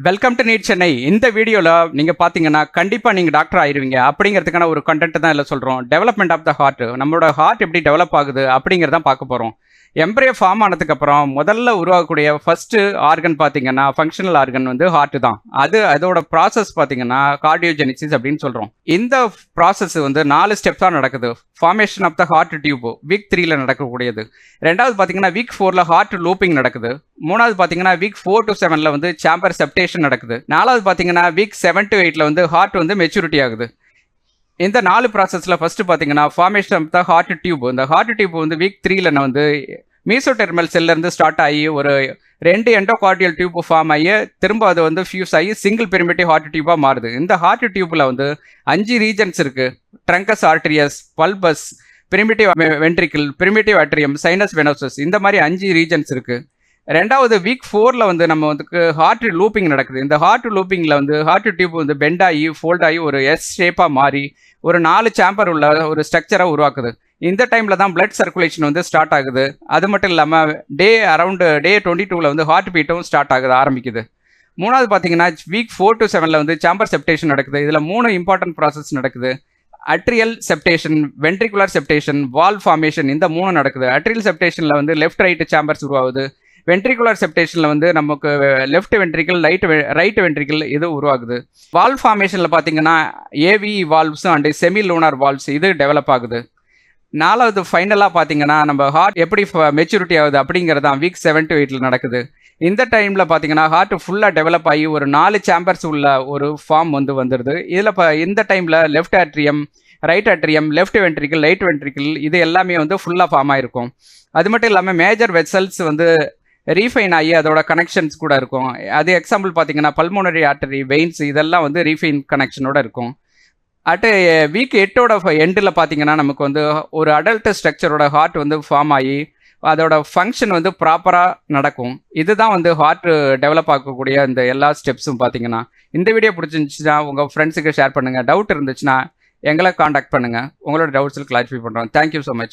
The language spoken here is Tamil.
Welcome to NEET Chennai. இந்த வீடியோவில் நீங்கள் பார்த்தீங்கன்னா கண்டிப்பாக நீங்கள் டாக்டர் ஆயிருவீங்க அப்படிங்கிறதுக்கான ஒரு கண்டென்ட் தான் இல்லை சொல்கிறோம். டெவலப்மெண்ட் ஆஃப் த ஹார்ட், நம்மளோட ஹார்ட் எப்படி டெவலப் ஆகுது அப்படிங்கிறதான் பார்க்க போகிறோம். எம்ப்ரியோ ஃபார்ம் ஆனதுக்கப்புறம் முதல்ல உருவாகக்கூடிய ஃபர்ஸ்ட் ஆர்கன் பார்த்தீங்கன்னா ஃபங்க்ஷனல் ஆர்கன் வந்து ஹார்ட் தான். அதோட ப்ராசஸ் பார்த்தீங்கன்னா கார்டியோஜெனிசிஸ் அப்படின்னு சொல்கிறோம். இந்த ப்ராசஸ் வந்து 4 ஸ்டெப்ஸாக நடக்குது. Formation of the heart tube week 3ல நடக்கக்கூடியது. ரெண்டாவது பார்த்தீங்கன்னா வீக் 4ல ஹார்ட் லூப்பிங் நடக்குது. மூணாவது பார்த்தீங்கன்னா வீக் 4 to 7ல வந்து சாம்பர் செப்டேஷன் நடக்குது. நாலாவது பார்த்தீங்கன்னா வீக் 7 to 8ல வந்து ஹார்ட் வந்து மெச்சூரிட்டி ஆகுது. இந்த 4 ப்ராசஸில் ஃபர்ஸ்ட் பார்த்தீங்கன்னா formation of the heart tube. இந்த ஹார்ட் டியூப் வந்து வீக் 3ல வந்து மீசோடெர்மல் செல்லேருந்து ஸ்டார்ட் ஆகி ஒரு 2 எண்டோகார்டியல் டியூப் ஃபார்ம் ஆகி திரும்ப அது வந்து ஃபியூஸ் ஆகி சிங்கிள் பிரிமிட்டிவ் ஹார்ட் டியூபாக மாறுது. இந்த ஹார்ட் டியூப்பில் வந்து 5 ரீஜன்ஸ் இருக்குது. ட்ரங்கஸ் ஆர்டரியஸ், பல்பஸ், பிரிமிட்டிவ் வென்ட்ரிக்கிள், பிரிமிட்டிவ் அட்ரியம், சைனஸ் வெனோசஸ், இந்த மாதிரி 5 ரீஜன்ஸ் இருக்குது. ரெண்டாவது வீக் 4ல வந்து நம்ம வந்து ஹார்ட் லூப்பிங் நடக்குது. இந்த ஹார்ட் லூப்பிங்கில் வந்து ஹார்ட் டியூப் வந்து பெண்ட் ஆகி ஃபோல்ட் ஆகி ஒரு எஸ் ஷேப்பாக மாறி ஒரு 4 சாம்பர் உள்ள ஒரு ஸ்ட்ரக்சரை உருவாக்குது. இந்த டைமில் தான் பிளட் சர்க்குலேஷன் வந்து ஸ்டார்ட் ஆகுது. அது மட்டும் இல்லாமல் அரௌண்டு டே 22ல் வந்து ஹார்ட் பீட்டும் ஸ்டார்ட் ஆரம்பிக்குது. மூணாவது பார்த்தீங்கன்னா வீக் 4 to 7ல் வந்து சாம்பர் செப்டேஷன் நடக்குது. இதில் 3 இம்பார்ட்டன்ட் ப்ராசஸ் நடக்குது. அட்ரியல் செப்டேஷன், வென்ட்ரிகுலர் செப்டேஷன், வால் ஃபார்மேஷன், இந்த 3 நடக்குது. அட்ரியல் செப்டேஷனில் வந்து லெஃப்ட் ரைட் சாம்பர்ஸ் உருவாகுது. வென்ட்ரிகுலர் செப்டேஷனில் வந்து நமக்கு லெஃப்ட் வென்ட்ரிக்கிள், ரைட் வென்ட்ரிக்கிள் இது உருவாகுது. வால் ஃபார்மேஷனில் பார்த்தீங்கன்னா AV வால்வ்ஸும் and semi lunar valves இது டெவலப் ஆகுது. நாலாவது ஃபைனலாக பார்த்தீங்கன்னா நம்ம ஹார்ட் எப்படி மெச்சூரிட்டி ஆகுது அப்படிங்கிறது தான் வீக் 7 to 8ல் நடக்குது. இந்த டைமில் பார்த்தீங்கன்னா ஹார்ட் ஃபுல்லாக டெவலப் ஆகி ஒரு 4 சாம்பர்ஸ் உள்ள ஒரு ஃபார்ம் வந்துடுது. இதில் இந்த டைமில் left atrium, right atrium, left ventricle, right ventricle இது எல்லாமே வந்து ஃபுல்லாக ஃபார்ம் ஆகிருக்கும். அது மட்டும் இல்லாமல் மேஜர் வெசல்ஸ் வந்து ரீஃபைன் ஆகி அதோட கனெக்ஷன்ஸ் கூட இருக்கும். அது எக்ஸாம்பிள் பார்த்தீங்கன்னா பல்மோனரி ஆர்டரி, வெயின்ஸ் இதெல்லாம் வந்து ரீஃபைன் கனெக்ஷனோட இருக்கும். வீக் 8ஓட எண்டில் பார்த்தீங்கன்னா நமக்கு வந்து ஒரு அடல்ட் ஸ்ட்ரக்சரோட ஹார்ட் வந்து ஃபார்ம் ஆகி அதோட ஃபங்க்ஷன் வந்து ப்ராப்பராக நடக்கும். இதுதான் வந்து ஹார்ட் டெவலப் ஆகக்கூடிய இந்த எல்லா ஸ்டெப்ஸும் பார்த்தீங்கன்னா. இந்த வீடியோ பிடிச்சிருந்துச்சுன்னா உங்கள் ஃப்ரெண்ட்ஸுக்கு ஷேர் பண்ணுங்கள். டவுட் இருந்துச்சுன்னா எங்களை காண்டாக்ட் பண்ணுங்கள். உங்களோட டவுட்ஸில் கிளாரிஃபை பண்ணுறோம். Thank you so much.